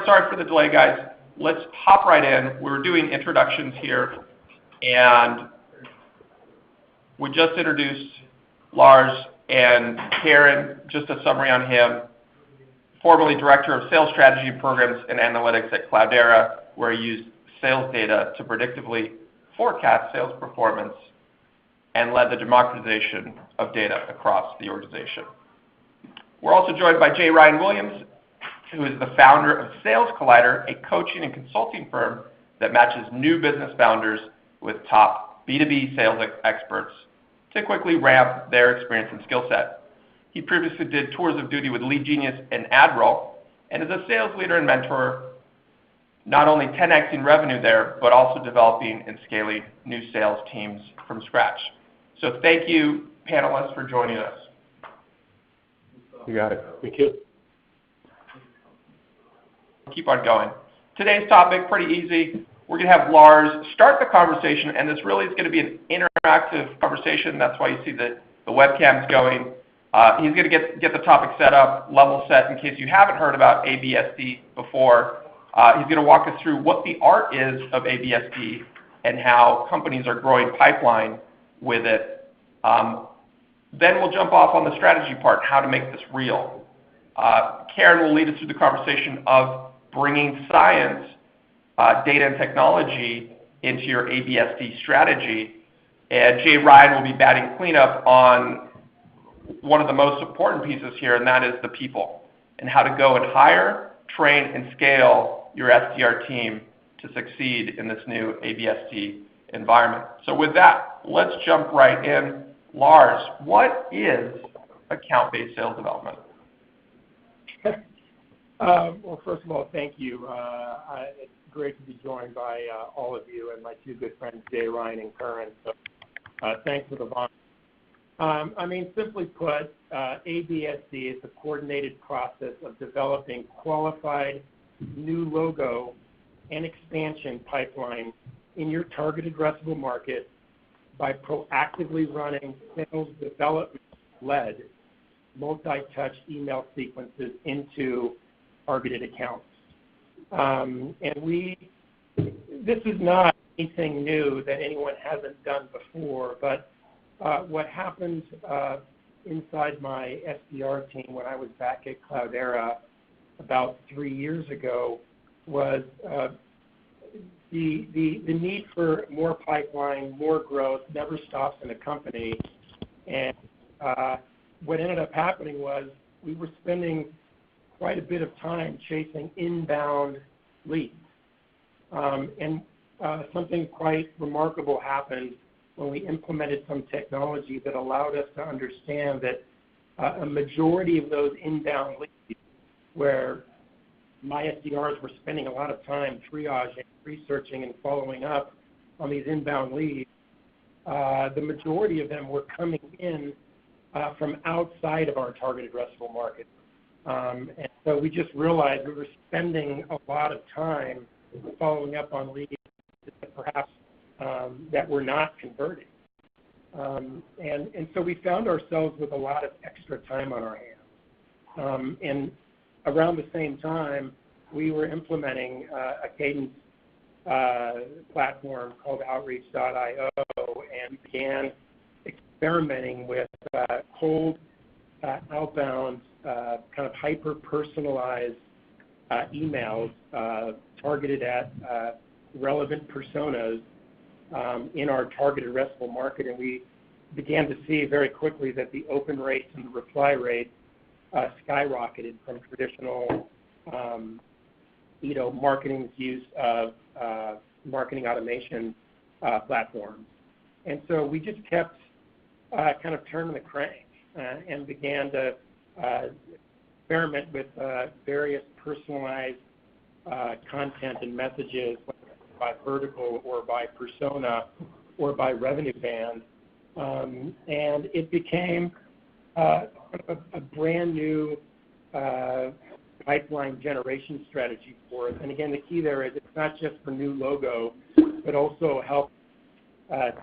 Sorry for the delay, guys. Let's hop right in. We're doing introductions here, and we just introduced Lars and Karan. Just a summary on him. Formerly Director of Sales Strategy Programs and Analytics at Cloudera, where he used sales data to predictively forecast sales performance and led the democratization of data across the organization. We're also joined by J. Ryan Williams, who is the founder of SalesCollider, a coaching and consulting firm that matches new business founders with top B2B sales experts to quickly ramp their experience and skill set. He previously did tours of duty with Lead Genius and Admiral, and is a sales leader and mentor, not only 10xing revenue there, but also developing and scaling new sales teams from scratch. So thank you, panelists, for joining us. You got it. Thank you. Keep on going. Today's topic, pretty easy. We're going to have Lars start the conversation, and this really is going to be an interactive conversation. That's why you see the webcams going. He's going to get the topic set up, level set, in case you haven't heard about ABSD before. He's going to walk us through what the art is of ABSD and how companies are growing pipeline with it. Then we'll jump off on the strategy part, how to make this real. Karan will lead us through the conversation of bringing science, data, and technology into your ABSD strategy. And Jay Ryan will be batting cleanup on one of the most important pieces here, and that is the people, and how to go and hire, train, and scale your SDR team to succeed in this new ABSD environment. So with that, let's jump right in. Lars, what is account-based sales development? Well, first of all, thank you. It's great to be joined by all of you and my two good friends, Jay, Ryan, and Karan. So thanks for the volunteer. I mean, simply put, ABSD is a coordinated process of developing qualified new logo and expansion pipeline in your target addressable market by proactively running sales development-led multi-touch email sequences into targeted accounts. And this is not anything new that anyone hasn't done before, but what happened inside my SDR team when I was back at Cloudera about 3 years ago was the need for more pipeline, more growth never stops in a company. And what ended up happening was we were spending quite a bit of time chasing inbound leads. And something quite remarkable happened when we implemented some technology that allowed us to understand that a majority of those inbound leads, where my SDRs were spending a lot of time triaging, researching, and following up on these inbound leads, the majority of them were coming in from outside of our target addressable market. And so we just realized we were spending a lot of time following up on leads that perhaps that were not converting. And so we found ourselves with a lot of extra time on our hands. And around the same time, we were implementing a cadence platform called Outreach.io and began experimenting with cold outbound kind of hyper-personalized emails targeted at relevant personas in our targeted addressable market. And we began to see very quickly that the open rates and the reply rate skyrocketed from traditional marketing's use of marketing automation platforms. And so we just kept kind of turning the crank and began to experiment with various personalized content and messages, whether by vertical or by persona or by revenue band. And it became a brand new pipeline generation strategy for us. And again, the key there is it's not just for new logo, but also help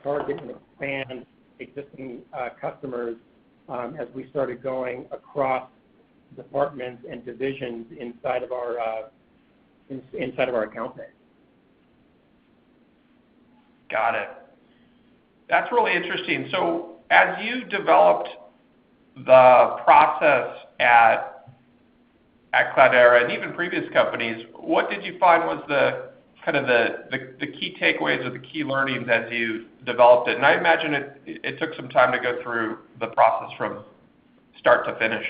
target and expand existing customers as we started going across departments and divisions inside of our inside of our account base. Got it. That's really interesting. So as you developed the process at Cloudera and even previous companies, what did you find was the key takeaways or the key learnings as you developed it? And I imagine it took some time to go through the process from start to finish.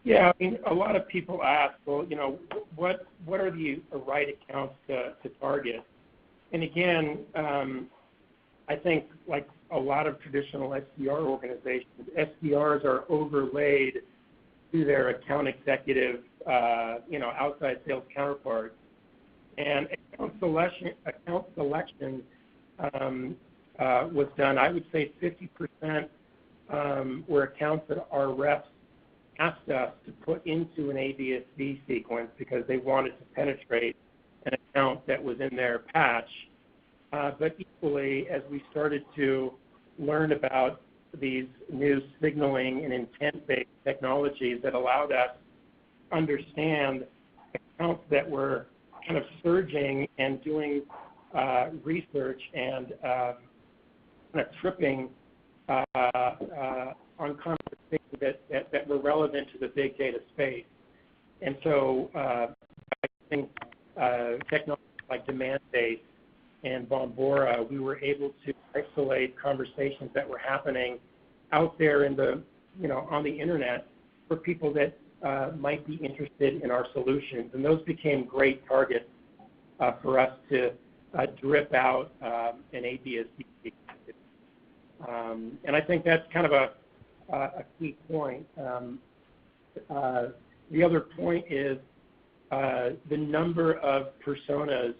Yeah, I mean, a lot of people ask, well, what are the right accounts to target? And again, I think like a lot of traditional SDR organizations, SDRs are overlaid to their account executive, outside sales counterparts. And account selection was done, I would say 50% were accounts that our reps asked us to put into an ABSV sequence because they wanted to penetrate an account that was in their patch. But equally, as we started to learn about these new signaling and intent-based technologies that allowed us to understand accounts that were kind of surging and doing research and kind of tripping on conversations that were relevant to the big data space. And so I think technologies like demand-based and Bombora, we were able to isolate conversations that were happening out there in the, on the internet for people that might be interested in our solutions. And those became great targets for us to drip out an ABSD. And I think that's kind of a key point. The other point is the number of personas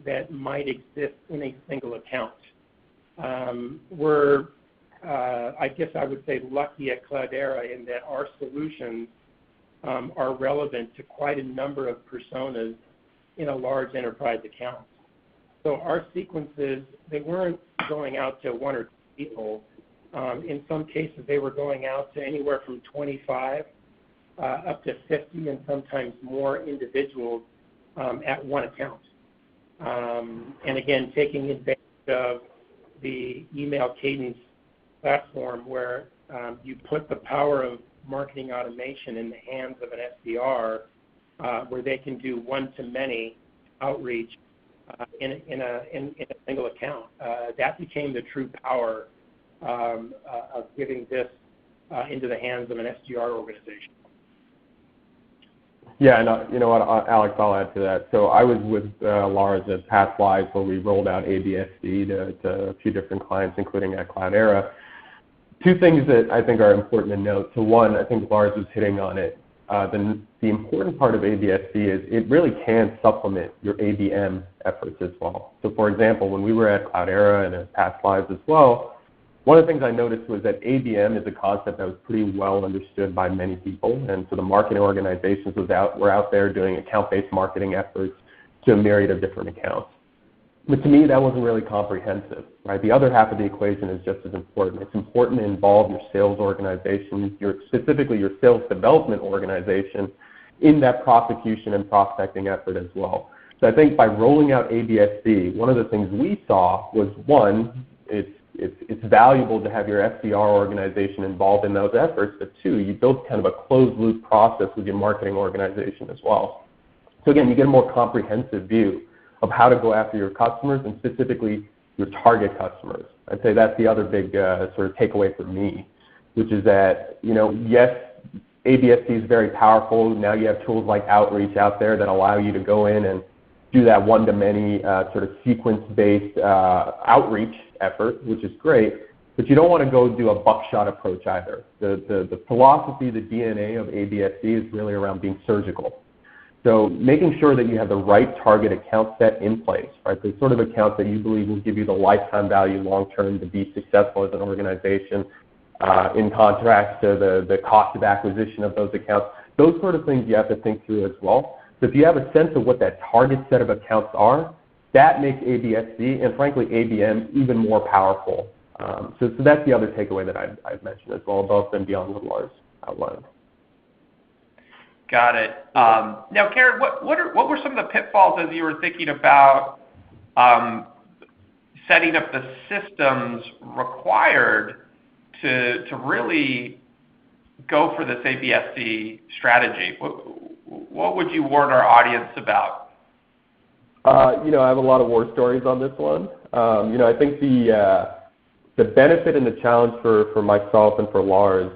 that might exist in a single account. We're, I guess I would say, lucky at Cloudera in that our solutions are relevant to quite a number of personas in a large enterprise account. So our sequences, they weren't going out to one or two people. In some cases, they were going out to anywhere from 25 up to 50 and sometimes more individuals at one account. And again, taking advantage of the email cadence platform where you put the power of marketing automation in the hands of an SDR where they can do one-to-many outreach in a single account. That became the true power of giving this into the hands of an SDR organization. Yeah, and you know what, Alex, I'll add to that. So I was with Lars at Past Lives where we rolled out ABSD to a few different clients, including at Cloudera. Two things that I think are important to note. So one, I think Lars was hitting on it. The important part of ABSD is it really can supplement your ABM efforts as well. So for example, when we were at Cloudera and at Past Lives as well, one of the things I noticed was that ABM is a concept that was pretty well understood by many people, and so the marketing organizations were out there doing account-based marketing efforts to a myriad of different accounts. But to me, that wasn't really comprehensive, right? The other half of the equation is just as important. It's important to involve your sales organization, specifically your sales development organization, in that prosecution and prospecting effort as well. So I think by rolling out ABSD, one of the things we saw was, one, it's valuable to have your SDR organization involved in those efforts, but two, you build kind of a closed-loop process with your marketing organization as well. So again, you get a more comprehensive view of how to go after your customers and specifically your target customers. I'd say that's the other big sort of takeaway for me, which is that, yes, ABSD is very powerful. Now you have tools like Outreach out there that allow you to go in and do that one-to-many sort of sequence-based outreach effort, which is great, but you don't want to go do a buckshot approach either. The philosophy, the DNA of ABSD is really around being surgical. So making sure that you have the right target account set in place, right? The sort of accounts that you believe will give you the lifetime value long-term to be successful as an organization, in contrast to the cost of acquisition of those accounts. Those sort of things you have to think through as well. So if you have a sense of what that target set of accounts are, that makes ABSD and frankly ABM even more powerful. So that's the other takeaway that I'd mention as well, above and beyond what Lars outlined. Got it. Now, Karan, what were some of the pitfalls as you were thinking about setting up the systems required to really go for this ABSD strategy? What would you warn our audience about? I have a lot of war stories on this one. I think the benefit and the challenge for myself and for Lars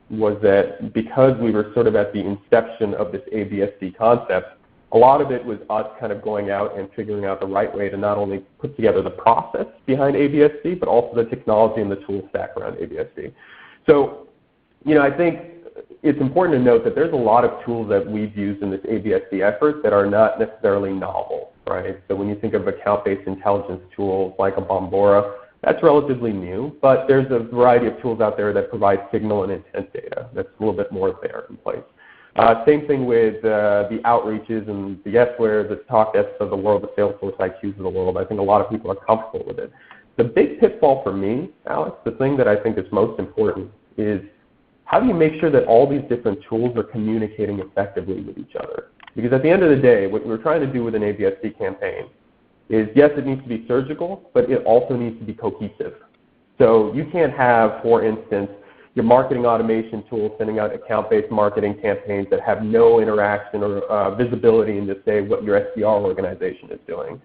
was that because we were sort of at the inception of this ABSD concept, a lot of it was us kind of going out and figuring out the right way to not only put together the process behind ABSD, but also the technology and the tool stack around ABSD. So, I think it's important to note that there's a lot of tools that we've used in this ABSD effort that are not necessarily novel, right? So when you think of account-based intelligence tools like a Bombora, that's relatively new, but there's a variety of tools out there that provide signal and intent data that's a little bit more there in place. Same thing with the outreaches and the S-Ware, the TalkDesks of the world, the SalesSource IQs of the world. I think a lot of people are comfortable with it. The big pitfall for me, Alex, the thing that I think is most important is how do you make sure that all these different tools are communicating effectively with each other? Because at the end of the day, what we're trying to do with an ABSD campaign is, yes, it needs to be surgical, but it also needs to be cohesive. So you can't have, for instance, your marketing automation tool sending out account-based marketing campaigns that have no interaction or visibility into, say, what your SDR organization is doing.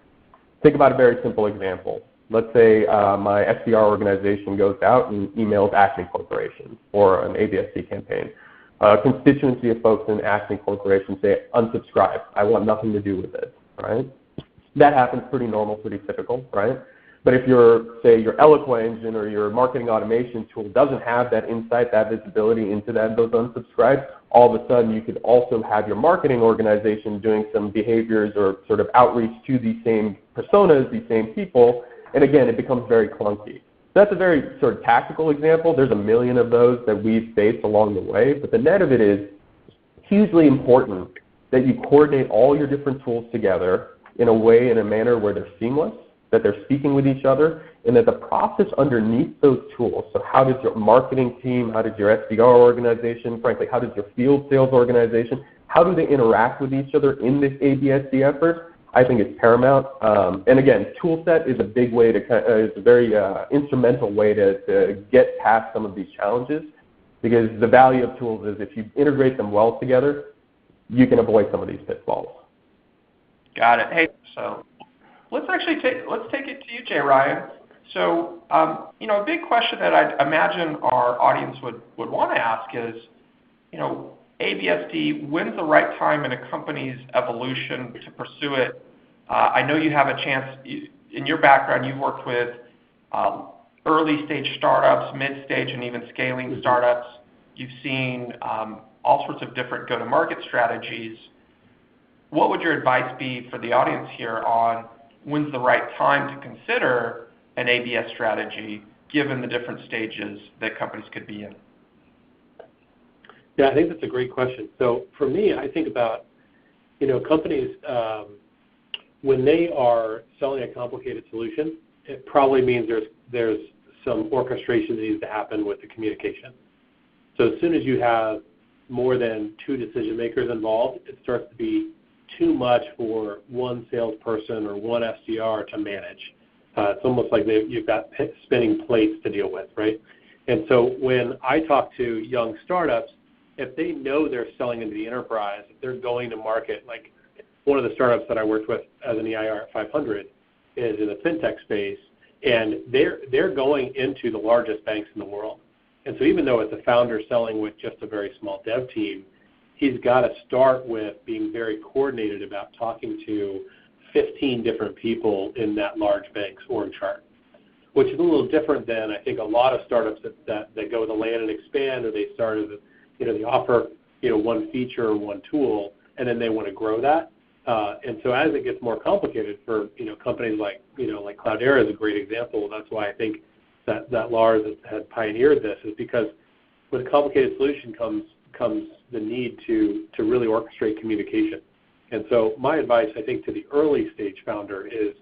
Think about a very simple example. Let's say my SDR organization goes out and emails Acme Corporation for an ABSD campaign. A constituency of folks in Acme Corporation say, unsubscribe. I want nothing to do with it, right? That happens pretty normal, pretty typical, right? But if your Eloqua engine or your marketing automation tool doesn't have that insight, that visibility into those unsubscribes, all of a sudden you could also have your marketing organization doing some behaviors or sort of outreach to these same personas, these same people, and again, it becomes very clunky. So that's a very sort of tactical example. There's a million of those that we've faced along the way, but the net of it is hugely important that you coordinate all your different tools together in a manner where they're seamless, that they're speaking with each other, and that the process underneath those tools, so how does your marketing team, how does your SDR organization, frankly, how does your field sales organization, how do they interact with each other in this ABSD effort, I think is paramount. And again, tool set is a big way is a very instrumental way to get past some of these challenges, because the value of tools is if you integrate them well together, you can avoid some of these pitfalls. Got it. Hey, so let's take it to you, Jay Ryan. So, a big question that I imagine our audience would want to ask is, ABSD, when's the right time in a company's evolution to pursue it? I know you have a chance, in your background, you've worked with early stage startups, mid stage, and even scaling startups. You've seen all sorts of different go-to-market strategies. What would your advice be for the audience here on when's the right time to consider an ABS strategy given the different stages that companies could be in? Yeah, I think that's a great question. So for me, I think about, companies, when they are selling a complicated solution, it probably means there's some orchestration that needs to happen with the communication. So as soon as you have more than two decision makers involved, it starts to be too much for one salesperson or one SDR to manage. It's almost like you've got spinning plates to deal with, right? And so when I talk to young startups, if they know they're selling into the enterprise, if they're going to market, like one of the startups that I worked with as an EIR at 500 is in the fintech space, and they're going into the largest banks in the world. And so even though it's a founder selling with just a very small dev team, he's got to start with being very coordinated about talking to 15 different people in that large bank's org chart, which is a little different than I think a lot of startups that go to land and expand, or they start as they offer one feature or one tool, and then they want to grow that. And so as it gets more complicated for companies like Cloudera is a great example. That's why I think that Lars has pioneered this, is because with a complicated solution comes the need to really orchestrate communication. And so my advice, I think, to the early stage founder is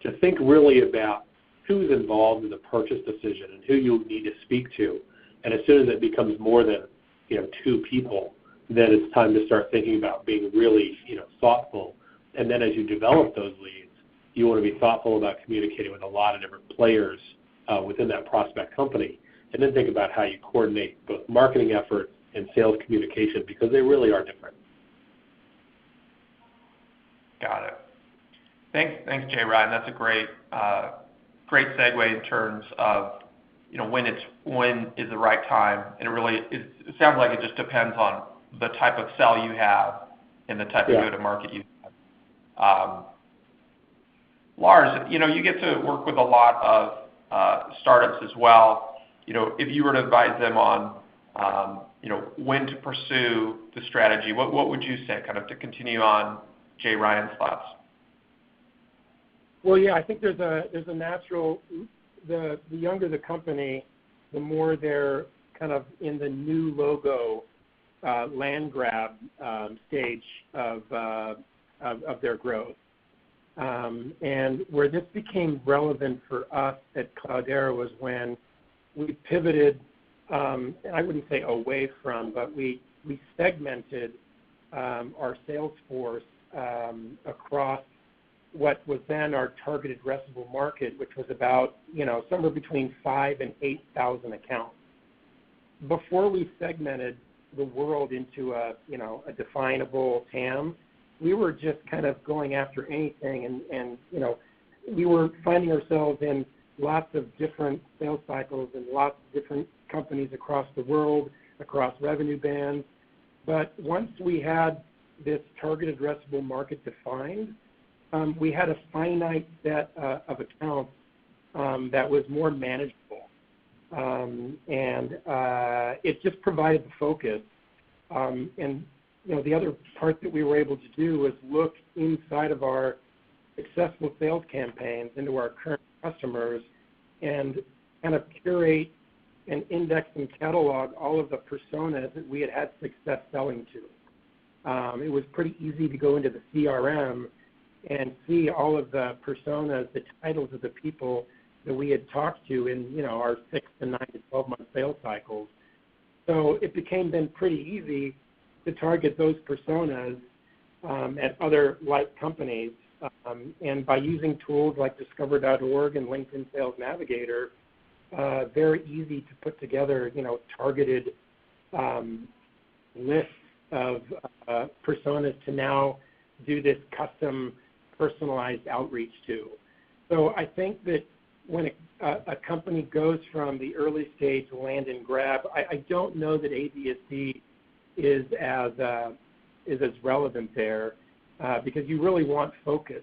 to think really about who's involved in the purchase decision and who you need to speak to. And as soon as it becomes more than two people, then it's time to start thinking about being really, thoughtful. And then as you develop those leads, you want to be thoughtful about communicating with a lot of different players within that prospect company. And then think about how you coordinate both marketing efforts and sales communication, because they really are different. Got it. Thanks, Jay Ryan. That's a great segue in terms of when is the right time, and it sounds like it just depends on the type of sell you have and the type of go-to-market you have. Lars, you get to work with a lot of startups as well. If you were to advise them on when to pursue the strategy, what would you say, kind of to continue on Jay Ryan's thoughts? Well, yeah, I think there's a natural. The younger the company, the more they're kind of in the new logo land grab stage of their growth. And where this became relevant for us at Cloudera was when we pivoted, I wouldn't say away from, but we segmented our sales force across what was then our targeted addressable market, which was about somewhere between 5,000 and 8,000 accounts. Before we segmented the world into a definable TAM, we were just kind of going after anything, and we were finding ourselves in lots of different sales cycles and lots of different companies across the world, across revenue bands. But once we had this target addressable market defined, we had a finite set of accounts that was more manageable. And it just provided the focus. And the other part that we were able to do was look inside of our successful sales campaigns into our current customers and kind of curate and index and catalog all of the personas that we had had success selling to. It was pretty easy to go into the CRM and see all of the personas, the titles of the people that we had talked to in our 6 to 9 to 12 month sales cycles. So it became then pretty easy to target those personas at other like companies. And by using tools like Discover.org and LinkedIn Sales Navigator, very easy to put together, targeted lists of personas to now do this custom personalized outreach to. So I think that when a company goes from the early stage land and grab, I don't know that ABSD is as relevant there because you really want focus.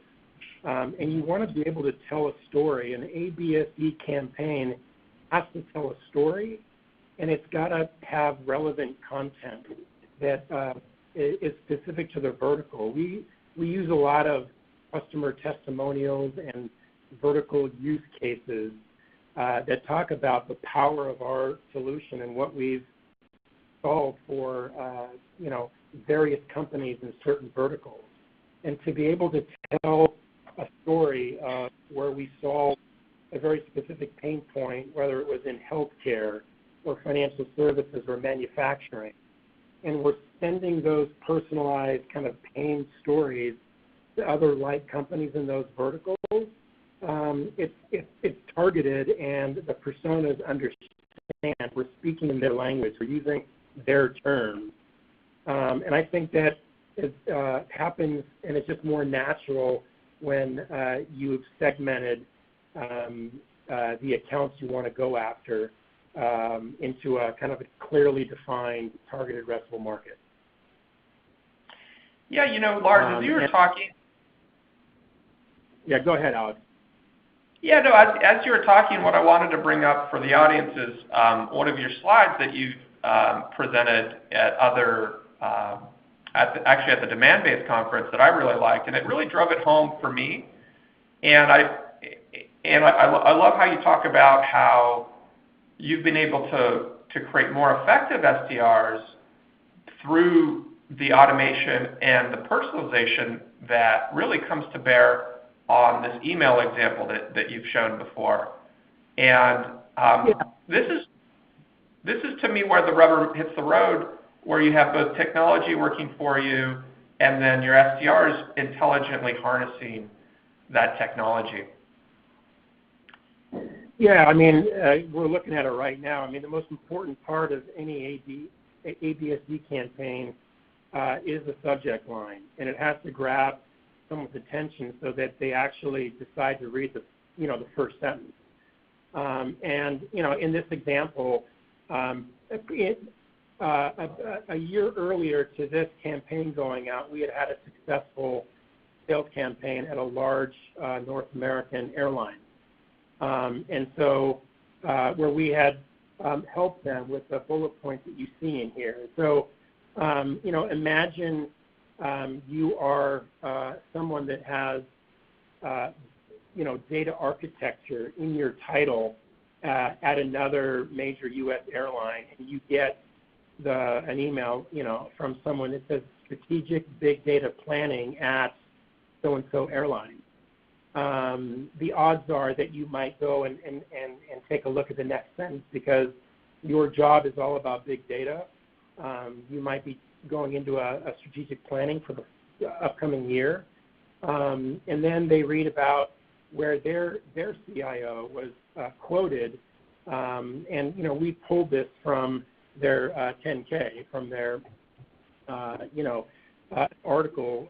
And you want to be able to tell a story. An ABSD campaign has to tell a story, and it's got to have relevant content that is specific to the vertical. We use a lot of customer testimonials and vertical use cases that talk about the power of our solution and what we've solved for various companies in certain verticals. And to be able to tell a story where we solved a very specific pain point, whether it was in healthcare or financial services or manufacturing, and we're sending those personalized kind of pain stories to other like companies in those verticals, it's targeted, and the personas understand. We're speaking in their language. We're using their terms. And I think that happens, and it's just more natural when you've segmented the accounts you want to go after into a kind of a clearly defined targeted addressable market. Yeah, Lars, as you were talking. Yeah, go ahead, Alex. Yeah, no, as you were talking, what I wanted to bring up for the audience is one of your slides that you've presented at at the Demand-Based conference that I really liked, and it really drove it home for me. And I love how you talk about how you've been able to create more effective SDRs through the automation and the personalization that really comes to bear on this email example that you've shown before. And this is to me where the rubber hits the road where you have both technology working for you and then your SDRs intelligently harnessing that technology? Yeah, I mean, we're looking at it right now. I mean, the most important part of any ABSD campaign is the subject line, and it has to grab someone's attention so that they actually decide to read the first sentence. And in this example, a year earlier to this campaign going out, we had a successful sales campaign at a large North American airline. And so where we had helped them with the bullet points that you see in here. So, imagine you are someone that has, data architecture in your title at another major U.S. airline, and you get an email, from someone that says strategic big data planning at so-and-so airline. The odds are that you might go and take a look at the next sentence because your job is all about big data. You might be going into a strategic planning for the upcoming year. And then they read about where their CIO was quoted. And, we pulled this from their 10K, from their, article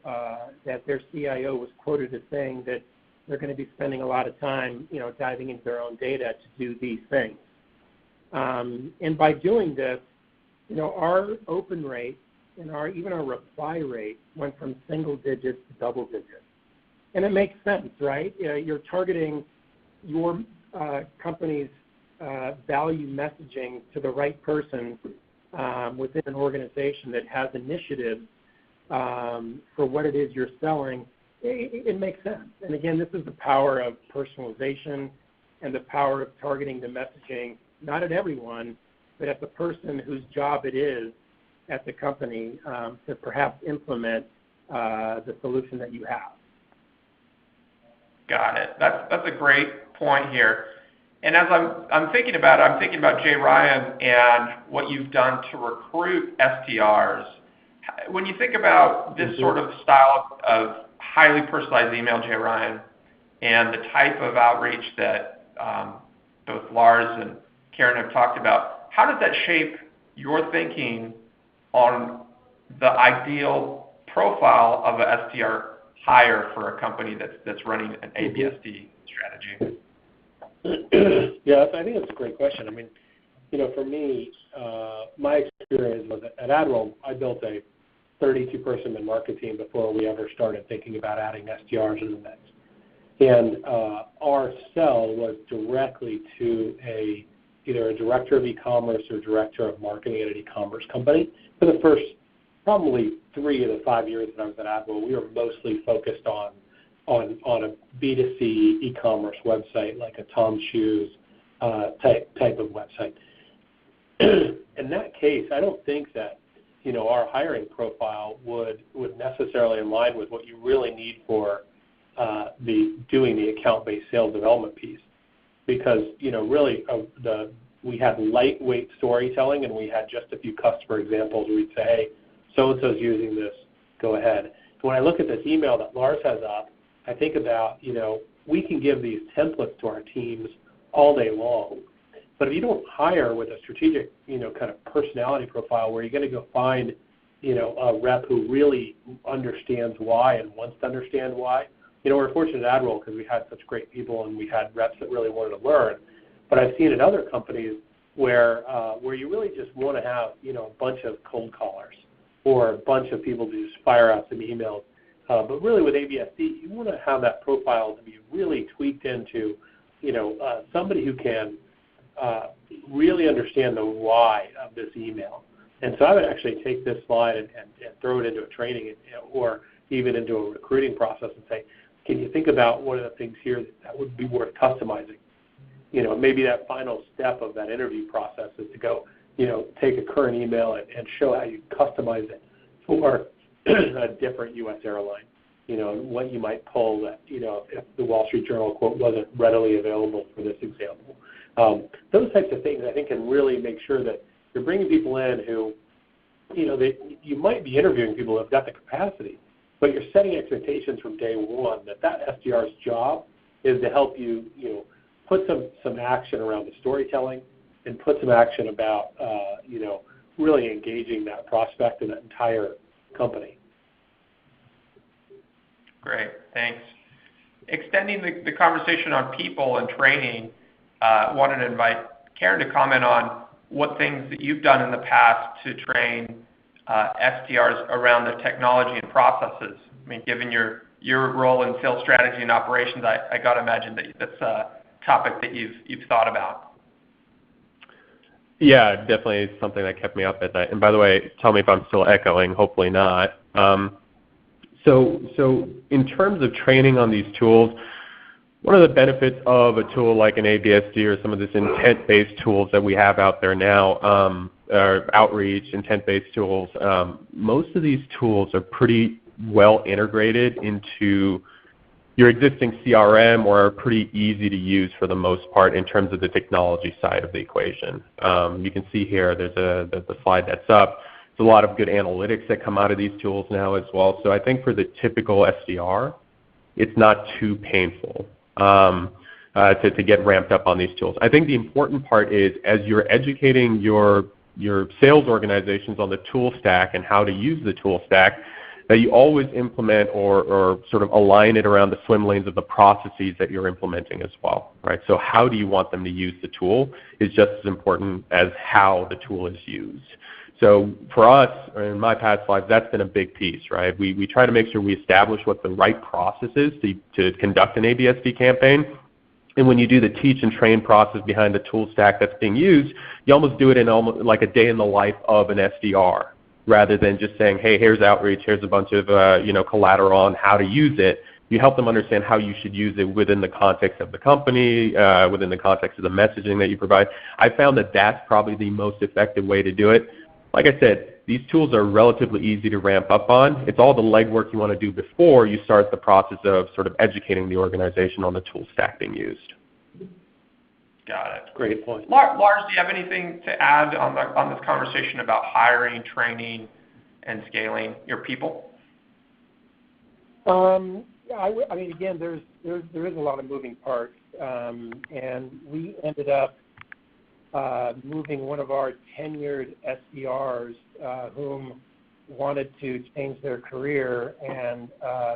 that their CIO was quoted as saying that they're going to be spending a lot of time, diving into their own data to do these things. And by doing this, our open rate and even our reply rate went from single digits to double digits. And it makes sense, right? You're targeting your company's value messaging to the right person within an organization that has initiatives for what it is you're selling. It makes sense. And again, this is the power of personalization and the power of targeting the messaging, not at everyone, but at the person whose job it is at the company to perhaps implement the solution that you have. Got it. That's a great point here. And as I'm thinking about it, I'm thinking about Jay Ryan and what you've done to recruit SDRs. When you think about this sort of style of highly personalized email, Jay Ryan, and the type of outreach that both Lars and Karan have talked about, how does that shape your thinking on the ideal profile of an SDR hire for a company that's running an ABSD strategy? Yeah, I think that's a great question. I mean, for me, my experience was at AdWorld, I built a 32-person mid-market team before we ever started thinking about adding SDRs in the mix. And our sell was directly to either a director of e-commerce or director of marketing at an e-commerce company. For the first probably 3 of the 5 years that I was at AdWorld, we were mostly focused on a B2C e-commerce website like a Tom's Shoes type of website. In that case, I don't think that our hiring profile would necessarily align with what you really need for doing the account-based sales development piece, because really we had lightweight storytelling and we had just a few customer examples where we'd say, hey, so-and-so's using this, go ahead. When I look at this email that Lars has up, I think about, we can give these templates to our teams all day long. But if you don't hire with a strategic, kind of personality profile where you're going to go find, a rep who really understands why and wants to understand why. We're fortunate at AdWorld because we had such great people and we had reps that really wanted to learn. But I've seen in other companies where you really just want to have, a bunch of cold callers or a bunch of people to just fire out some emails. But really with ABSD, you want to have that profile to be really tweaked into, somebody who can really understand the why of this email. And so I would actually take this slide and throw it into a training or even into a recruiting process and say, can you think about one of the things here that would be worth customizing? Maybe that final step of that interview process is to go, take a current email and show how you customize it for a different U.S. airline. What you might pull that, if the Wall Street Journal quote wasn't readily available for this example. Those types of things I think can really make sure that you're bringing people in who you might be interviewing people who have got the capacity, but you're setting expectations from day one that SDR's job is to help you, put some action around the storytelling and put some action about, really engaging that prospect and that entire company. Great, thanks. Extending the conversation on people and training, wanted to invite Karan to comment on what things that you've done in the past to train SDRs around the technology and processes. I mean, given your role in sales strategy and operations, I got to imagine that that's a topic that you've thought about. Yeah, definitely something that kept me up at night. And by the way, tell me if I'm still echoing. Hopefully not. So in terms of training on these tools, one of the benefits of a tool like an ABSD or some of this intent-based tools that we have out there now, outreach, intent-based tools, most of these tools are pretty well integrated into your existing CRM or are pretty easy to use for the most part in terms of the technology side of the equation. You can see here there's the slide that's up. There's a lot of good analytics that come out of these tools now as well. So I think for the typical SDR, it's not too painful to get ramped up on these tools. I think the important part is as you're educating your sales organizations on the tool stack and how to use the tool stack, that you always implement or sort of align it around the swim lanes of the processes that you're implementing as well, right? So how do you want them to use the tool is just as important as how the tool is used. So for us, in my past lives, that's been a big piece, right? We try to make sure we establish what the right process is to conduct an ABSD campaign. And when you do the teach and train process behind the tool stack that's being used, you almost do it in almost like a day in the life of an SDR, rather than just saying, hey, here's outreach, here's a bunch of collateral on how to use it. You help them understand how you should use it within the context of the company, within the context of the messaging that you provide. I found that that's probably the most effective way to do it. Like I said, these tools are relatively easy to ramp up on. It's all the legwork you want to do before you start the process of sort of educating the organization on the tool stack being used. Got it. Great point. Lars, do you have anything to add on this conversation about hiring, training, and scaling your people? I mean, again, there is a lot of moving parts, and we ended up moving one of our tenured SDRs whom wanted to change their career, and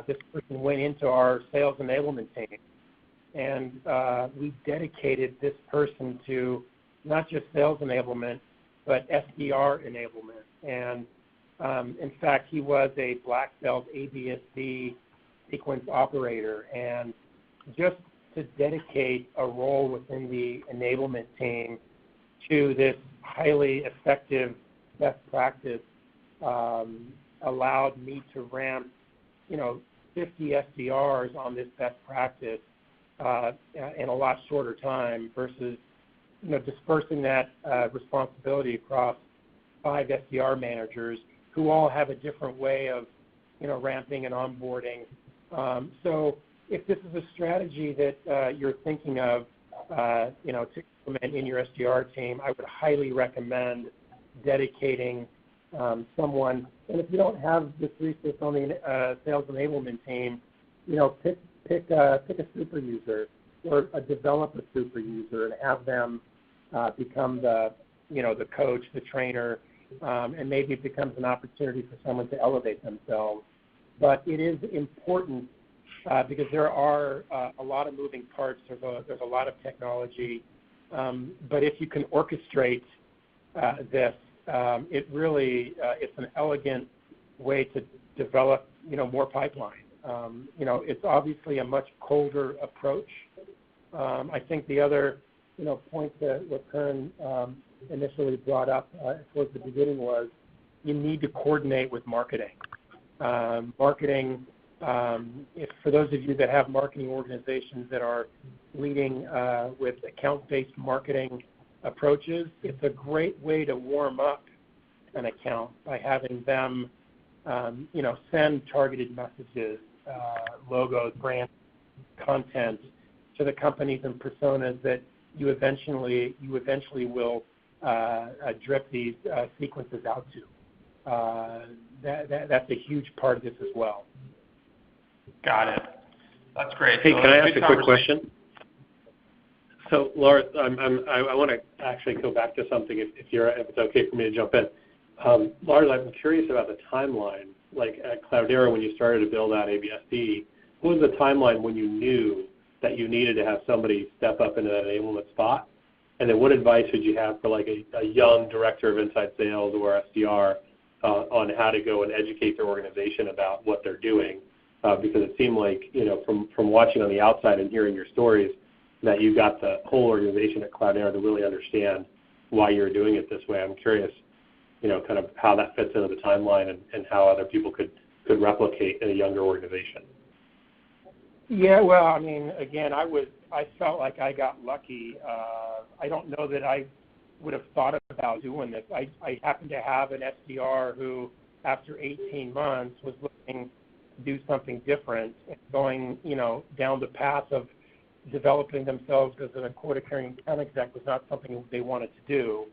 this person went into our sales enablement team. And we dedicated this person to not just sales enablement, but SDR enablement. And in fact, he was a black belt ABSD sequence operator. And just to dedicate a role within the enablement team to this highly effective best practice allowed me to ramp, 50 SDRs on this best practice in a lot shorter time versus, dispersing that responsibility across 5 SDR managers who all have a different way of, ramping and onboarding. So if this is a strategy that you're thinking of, to implement in your SDR team, I would highly recommend dedicating someone. And if you don't have this resource on the sales enablement team, pick a super user or develop a super user and have them become the coach, the trainer, and maybe it becomes an opportunity for someone to elevate themselves. But it is important because there are a lot of moving parts. There's a lot of technology. But if you can orchestrate this, it really it's an elegant way to develop more pipeline. It's obviously a much colder approach. I think the other point that what Karan initially brought up towards the beginning was you need to coordinate with marketing. Marketing, for those of you that have marketing organizations that are leading with account-based marketing approaches, it's a great way to warm up an account by having them send targeted messages, logos, brand content to the companies and personas that you eventually will drip these sequences out to. that's a huge part of this as well. Got it. That's great. Hey, so can I ask a quick question? So, Lars, I want to actually go back to something if it's okay for me to jump in. Lars, I'm curious about the timeline. Like at Cloudera, when you started to build out ABSD, what was the timeline when you knew that you needed to have somebody step up into that enablement spot? And then what advice would you have for like a young director of inside sales or SDR on how to go and educate their organization about what they're doing? Because it seemed like, from watching on the outside and hearing your stories, that you got the whole organization at Cloudera to really understand why you're doing it this way. I'm curious, kind of how that fits into the timeline and how other people could replicate in a younger organization. Yeah, well, I mean, again, I felt like I got lucky. I don't know that I would have thought about doing this. I happened to have an SDR who, after 18 months, was looking to do something different and going, down the path of developing themselves as a quota-carrying account exec was not something they wanted to do.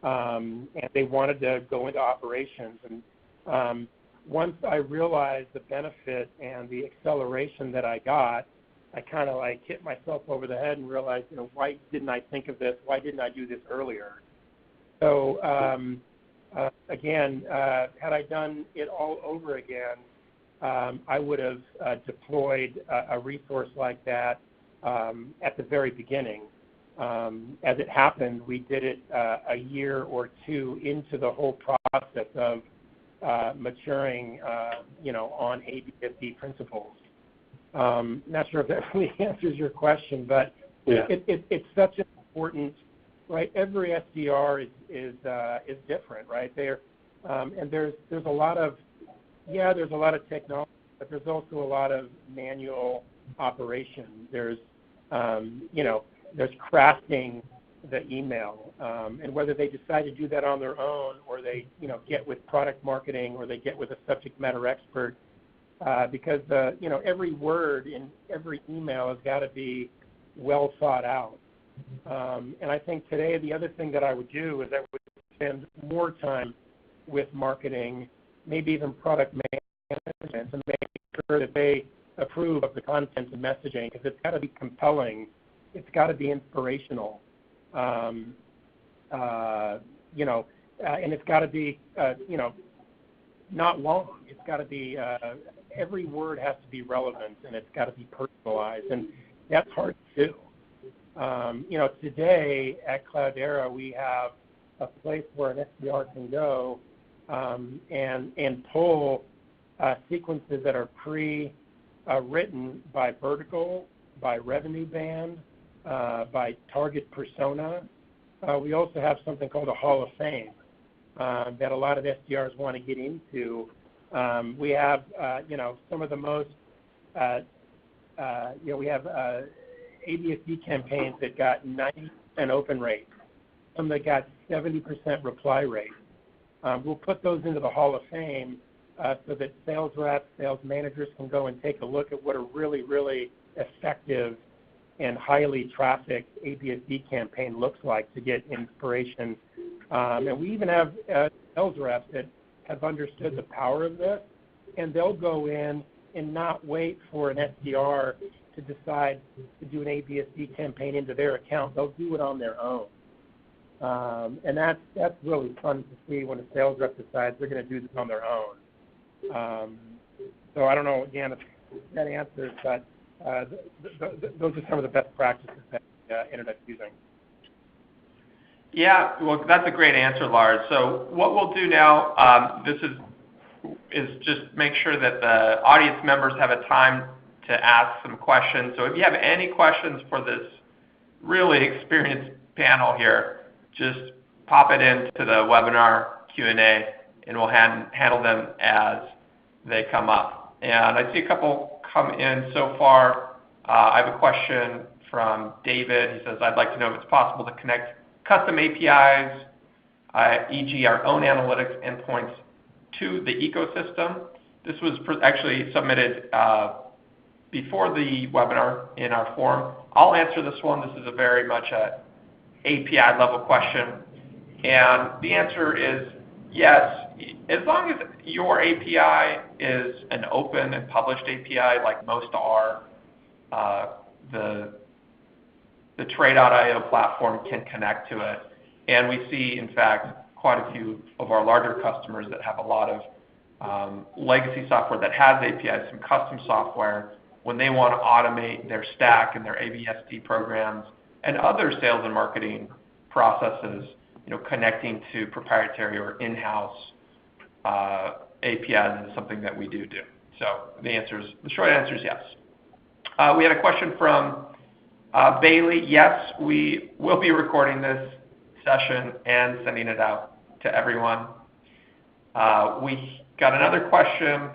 And they wanted to go into operations. And once I realized the benefit and the acceleration that I got, I kind of like hit myself over the head and realized, why didn't I think of this? Why didn't I do this earlier? So, again, had I done it all over again, I would have deployed a resource like that at the very beginning. As it happened, we did it a year or two into the whole process of maturing, on ABSD principles. Not sure if that really answers your question, but yeah. It's such an important, right? Every SDR is different, right? And there's a lot of technology, but there's also a lot of manual operation. There's there's crafting the email, and whether they decide to do that on their own or they, get with product marketing or they get with a subject matter expert, because every word in every email has got to be well thought out. And I think today the other thing that I would do is I would spend more time with marketing, maybe even product management, to make sure that they approve of the content and messaging, because it's got to be compelling. It's got to be inspirational, and it's got to be, not long. It's got to be, every word has to be relevant, and it's got to be personalized, and that's hard to do. Today at Cloudera, we have a place where an SDR can go and pull sequences that are pre-written by vertical, by revenue band, by target persona. We also have something called a Hall of Fame that a lot of SDRs want to get into. We have, some of the most, we have ABSD campaigns that got 90% open rate, some that got 70% reply rate. We'll put those into the Hall of Fame so that sales reps, sales managers can go and take a look at what a really, really effective and highly trafficked ABSD campaign looks like to get inspiration. And we even have sales reps that have understood the power of this, and they'll go in and not wait for an SDR to decide to do an ABSD campaign into their account. They'll do it on their own. And that's really fun to see when a sales rep decides they're going to do this on their own. So I don't know, again, if that answers, but those are some of the best practices that the Internet's using. Yeah, well, that's a great answer, Lars. So what we'll do now, this is just make sure that the audience members have a time to ask some questions. So if you have any questions for this really experienced panel here, just pop it into the webinar Q&A, and we'll handle them as they come up. And I see a couple come in so far. I have a question from David. He says, I'd like to know if it's possible to connect custom APIs, e.g. our own analytics endpoints, to the ecosystem. This was actually submitted before the webinar in our forum. I'll answer this one. This is a very much a API level question. And the answer is yes. as long as your API is an open and published API, like most are, the Trade.io platform can connect to it. And we see, in fact, quite a few of our larger customers that have a lot of legacy software that has APIs, some custom software, when they want to automate their stack and their ABSD programs and other sales and marketing processes, connecting to proprietary or in-house APIs is something that we do. So the short answer is yes. We had a question from Bailey. Yes, we will be recording this session and sending it out to everyone. We got another question.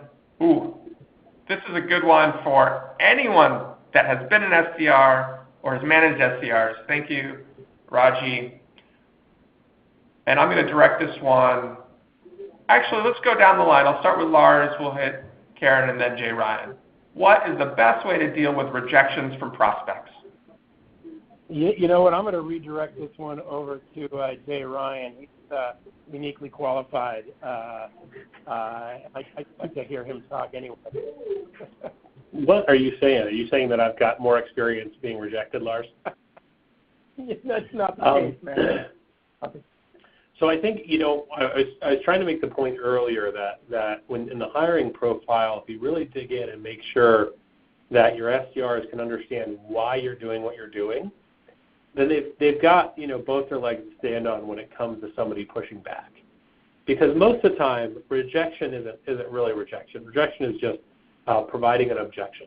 This is a good one for anyone that has been an SDR or has managed SDRs. Thank you, Raji. And I'm going to direct this one. Actually, let's go down the line. I'll start with Lars. We'll hit Karan and then Jay Ryan. What is the best way to deal with rejections from prospects? You know what? I'm going to redirect this one over to Jay Ryan. He's uniquely qualified. I like to hear him talk anyway. What are you saying? Are you saying that I've got more experience being rejected, Lars? That's not the case, man. So I think, I was trying to make the point earlier that when in the hiring profile, if you really dig in and make sure that your SDRs can understand why you're doing what you're doing, then they've got, both their legs to stand on when it comes to somebody pushing back. Because most of the time, rejection isn't really rejection. Rejection is just providing an objection,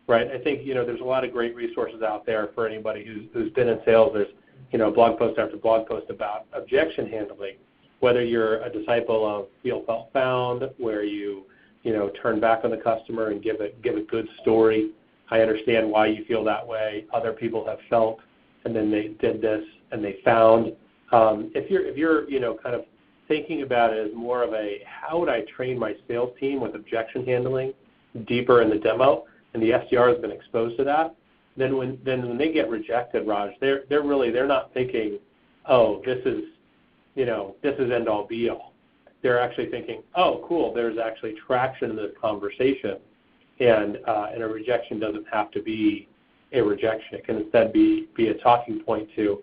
right? I think, there's a lot of great resources out there for anybody who's been in sales. There's, blog post after blog post about objection handling, whether you're a disciple of feel, felt, found, where you turn back on the customer and give a good story. I understand why you feel that way. Other people have felt, and then they did this, and they found. If you're kind of thinking about it as more of a how would I train my sales team with objection handling deeper in the demo, and the SDR has been exposed to that, then when they get rejected, Raj, they're not thinking, oh, this is end all be all. They're actually thinking, oh, cool, there's actually traction in this conversation, and a rejection doesn't have to be a rejection. It can instead be a talking point to,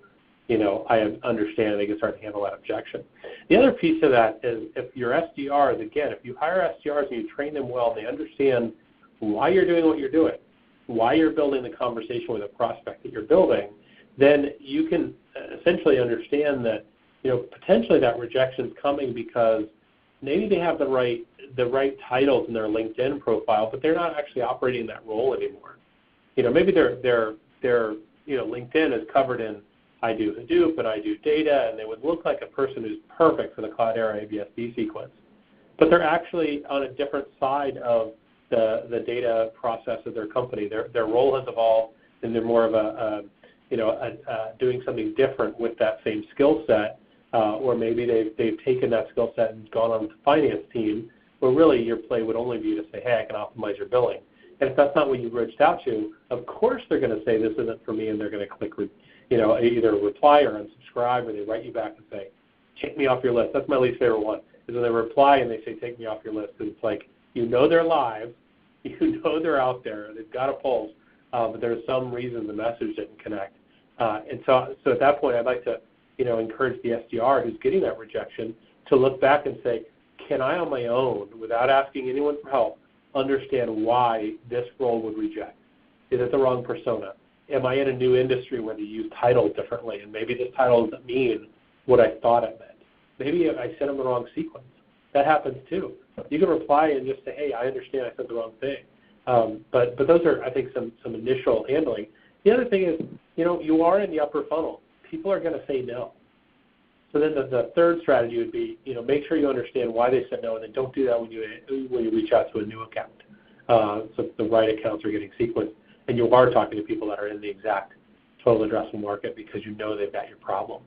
I understand, they can start to handle that objection. The other piece of that is if your SDRs, again, if you hire SDRs and you train them well, and they understand why you're doing what you're doing, why you're building the conversation with a prospect that you're building, then you can essentially understand that, potentially that rejection's coming because maybe they have the right titles in their LinkedIn profile, but they're not actually operating that role anymore. Maybe their LinkedIn is covered in I do Hadoop and I do data, and they would look like a person who's perfect for the Cloudera ABSD sequence, but they're actually on a different side of the data process of their company. Their role has evolved, and they're more of doing something different with that same skill set, or maybe they've taken that skill set and gone on to the finance team, where really your play would only be to say, hey, I can optimize your billing. And if that's not what you've reached out to, of course they're going to say this isn't for me, and they're going to click, either reply or unsubscribe, or they write you back and say, take me off your list. That's my least favorite one, is when they reply and they say, take me off your list. And it's like, they're live, they're out there, they've got a pulse, but there's some reason the message didn't connect. And so at that point, I'd like to, encourage the SDR who's getting that rejection to look back and say, can I on my own, without asking anyone for help, understand why this role would reject? Is it the wrong persona? Am I in a new industry where they use titles differently, and maybe this title doesn't mean what I thought it meant? Maybe I sent them the wrong sequence. That happens too. You can reply and just say, hey, I understand I said the wrong thing. But those are, I think, some initial handling. The other thing is, you are in the upper funnel. People are going to say no. So then the third strategy would be, make sure you understand why they said no, and then don't do that when you reach out to a new account. So the right accounts are getting sequenced, and you are talking to people that are in the exact total addressable market because they've got your problem.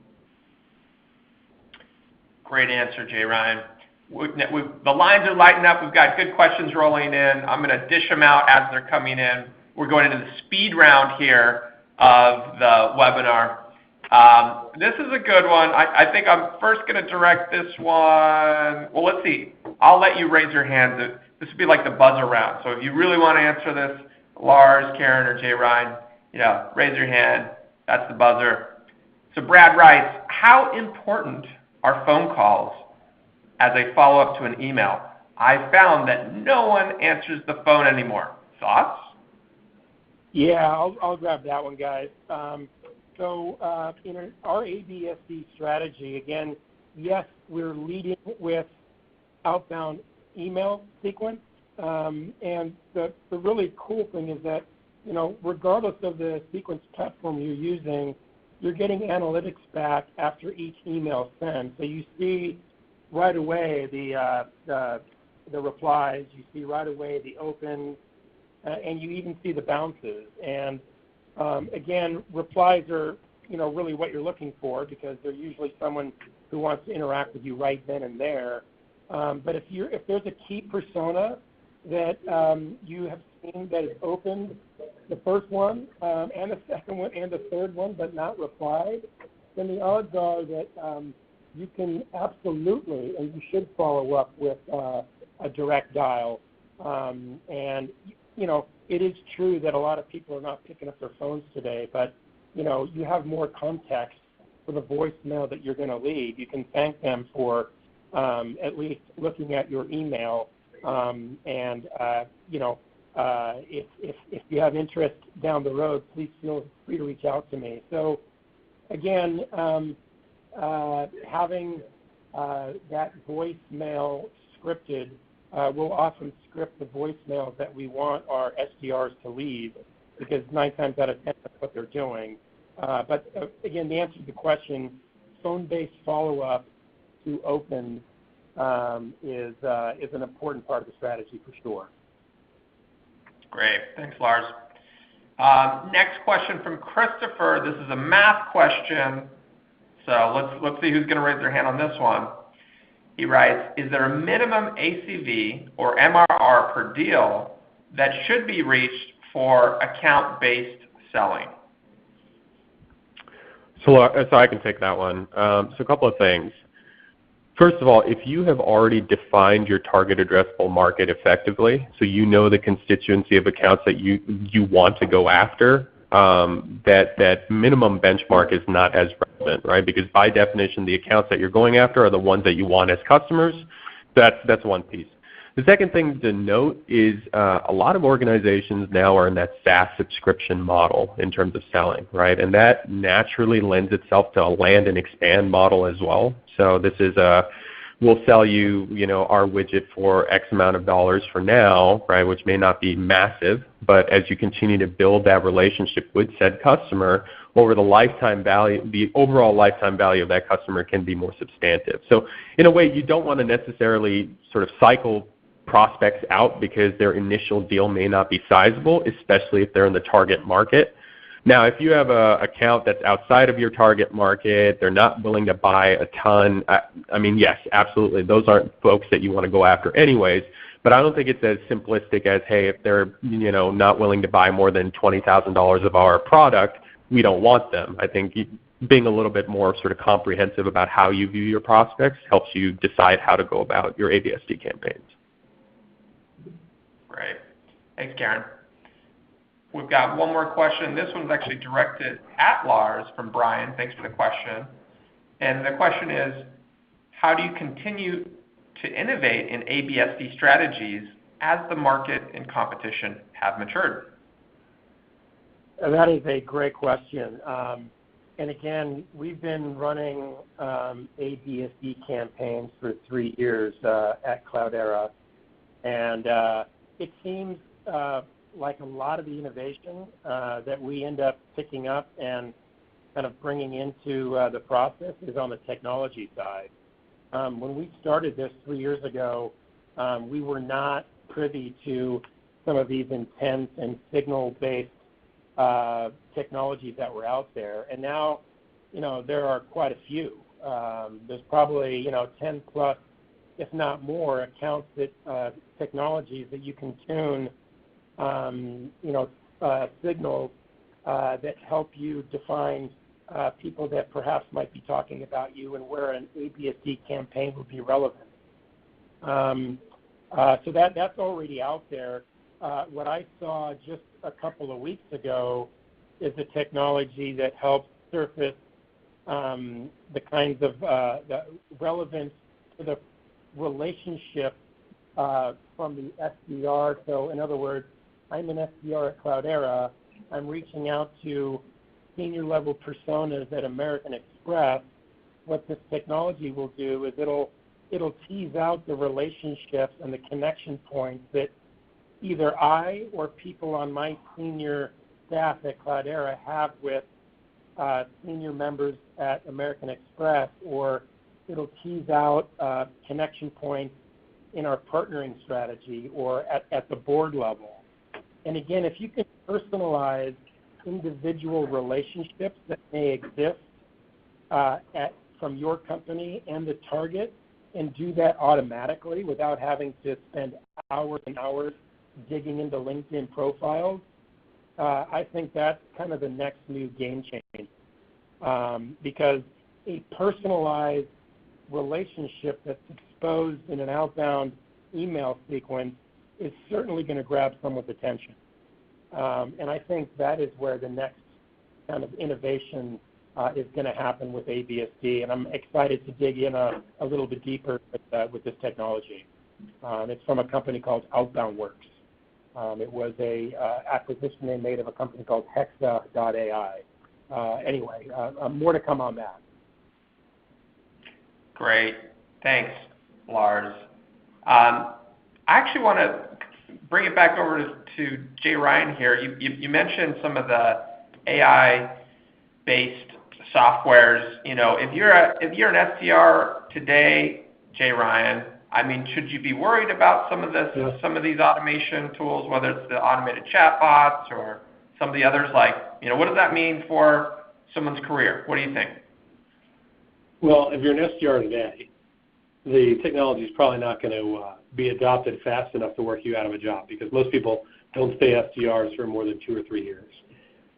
Great answer, Jay Ryan. The lines are lighting up. We've got good questions rolling in. I'm going to dish them out as they're coming in. We're going into the speed round here of the webinar. This is a good one. I think I'm first going to direct this one. Well, let's see. I'll let you raise your hands. This would be like the buzzer round. So if you really want to answer this, Lars, Karan, or Jay Ryan, raise your hand. That's the buzzer. So Brad writes, how important are phone calls as a follow-up to an email? I found that no one answers the phone anymore. Thoughts? Yeah, I'll grab that one, guys. So in our ABSD strategy, again, yes, we're leading with outbound email sequence. And the really cool thing is that, regardless of the sequence platform you're using, you're getting analytics back after each email send. So you see right away the replies, you see right away the opens, and you even see the bounces. And again, replies are, really what you're looking for because they're usually someone who wants to interact with you right then and there. But if there's a key persona that you have seen that is opened, the first one and the second one and the third one, but not replied, then the odds are that you can absolutely and you should follow up with a direct dial. And it is true that a lot of people are not picking up their phones today, but you have more context for the voicemail that you're going to leave. You can thank them for at least looking at your email, and if you have interest down the road, please feel free to reach out to me. So again, having that voicemail scripted, we'll often script the voicemails that we want our SDRs to leave because 9 times out of 10 that's what they're doing. But again, the answer to the question, phone-based follow-up to open is an important part of the strategy for sure. Great. Thanks, Lars. Next question from Christopher. This is a math question. So let's see who's going to raise their hand on this one. He writes, is there a minimum ACV or MRR per deal that should be reached for account-based selling? So I can take that one. So a couple of things. First of all, if you have already defined your target addressable market effectively, so you know the constituency of accounts that you want to go after, that minimum benchmark is not as relevant, right? Because by definition, the accounts that you're going after are the ones that you want as customers. That's one piece. The second thing to note is a lot of organizations now are in that SaaS subscription model in terms of selling, right? And that naturally lends itself to a land and expand model as well. So this is we'll sell you, our widget for X amount of dollars for now, right, which may not be massive, but as you continue to build that relationship with said customer, over the lifetime value, the overall lifetime value of that customer can be more substantive. So in a way, you don't want to necessarily sort of cycle prospects out because their initial deal may not be sizable, especially if they're in the target market. Now, if you have an account that's outside of your target market, they're not willing to buy a ton, yes, absolutely, those aren't folks that you want to go after anyways, but I don't think it's as simplistic as, hey, if they're not willing to buy more than $20,000 of our product, we don't want them. I think being a little bit more sort of comprehensive about how you view your prospects helps you decide how to go about your ABSD campaigns. Great. Thanks, Karan. We've got one more question. This one's actually directed at Lars from Brian. Thanks for the question. And the question is, how do you continue to innovate in ABSD strategies as the market and competition have matured? That is a great question. And again, we've been running ABSD campaigns for 3 years at Cloudera. And it seems like a lot of the innovation that we end up picking up and kind of bringing into the process is on the technology side. When we started this 3 years ago, we were not privy to some of these intense and signal-based technologies that were out there. And now, there are quite a few. There's probably, 10 plus, if not more, accounts that technologies that you can tune, signals that help you define people that perhaps might be talking about you and where an ABSD campaign would be relevant. So that's already out there. What I saw just a couple of weeks ago is a technology that helps surface the kinds of the relevance to the relationship from the SDR. So in other words, I'm an SDR at Cloudera. I'm reaching out to senior level personas at American Express. What this technology will do is it'll tease out the relationships and the connection points that either I or people on my senior staff at Cloudera have with senior members at American Express, or it'll tease out connection points in our partnering strategy or at the board level. And again, if you can personalize individual relationships that may exist from your company and the target, and do that automatically without having to spend hours and hours digging into LinkedIn profiles, I think that's kind of the next new game change. Because a personalized relationship that's exposed in an outbound email sequence is certainly going to grab someone's attention. And I think that is where the next kind of innovation is going to happen with ABSD, and I'm excited to dig in a little bit deeper with this technology. It's from a company called Outbound Works. It was a acquisition they made of a company called Hexa.ai. Anyway, more to come on that. Great. Thanks, Lars. I actually want to bring it back over to Jay Ryan here. You mentioned some of the AI-based softwares. You know, if you're an SDR today, Jay Ryan, I mean, should you be worried about some of this, some of these automation tools, whether it's the automated chatbots or some of the others? Like, you know, what does that mean for someone's career? What do you think? Well, if you're an SDR today, the technology is probably not going to be adopted fast enough to work you out of a job, because most people don't stay SDRs for more than 2 or 3 years.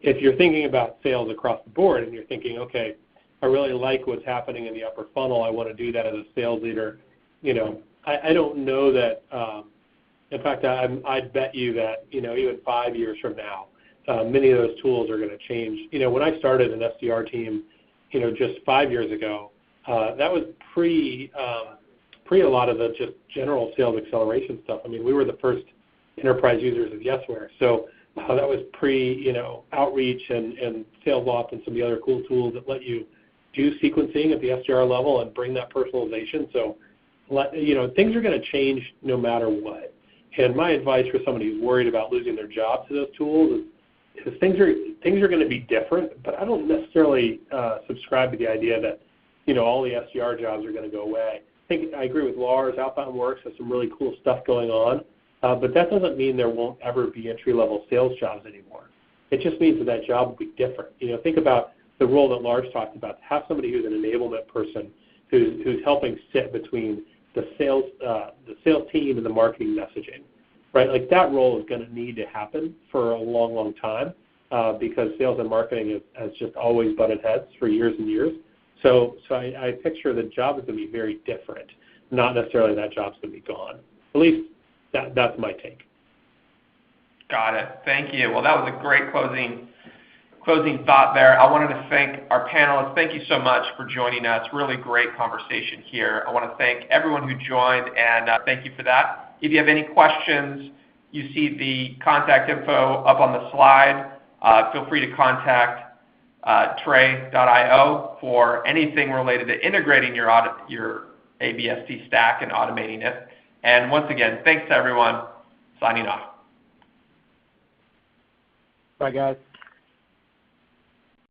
If you're thinking about sales across the board and you're thinking, okay, I really like what's happening in the upper funnel, I want to do that as a sales leader, you know, I don't know that, in fact, I'd bet you that, you know, even 5 years from now, many of those tools are going to change. You know, when I started an SDR team, you know, just 5 years ago, that was pre a lot of the just general sales acceleration stuff. I mean, we were the first enterprise users of Yesware. So that was pre, you know, Outreach and SalesLoft and some of the other cool tools that let you do sequencing at the SDR level and bring that personalization. So, you know, things are going to change no matter what. And my advice for somebody who's worried about losing their job to those tools is things are going to be different, but I don't necessarily subscribe to the idea that, you know, all the SDR jobs are going to go away. I agree with Lars. Outbound Works has some really cool stuff going on, but that doesn't mean there won't ever be entry-level sales jobs anymore. It just means that job will be different. You know, think about the role that Lars talked about. Have somebody who's an enablement person who's helping sit between the sales team and the marketing messaging, right? Like that role is going to need to happen for a long, long time because sales and marketing has just always butted heads for years and years. So I picture the job is going to be very different, not necessarily that job's going to be gone. At least that's my take. Got it. Thank you. Well, that was a great closing thought there. I wanted to thank our panelists. Thank you so much for joining us. Really great conversation here. I want to thank everyone who joined, and thank you for that. If you have any questions, you see the contact info up on the slide. Feel free to contact Trey.io for anything related to integrating your ABSD stack and automating it. And once again, thanks to everyone. Signing off. Bye, guys.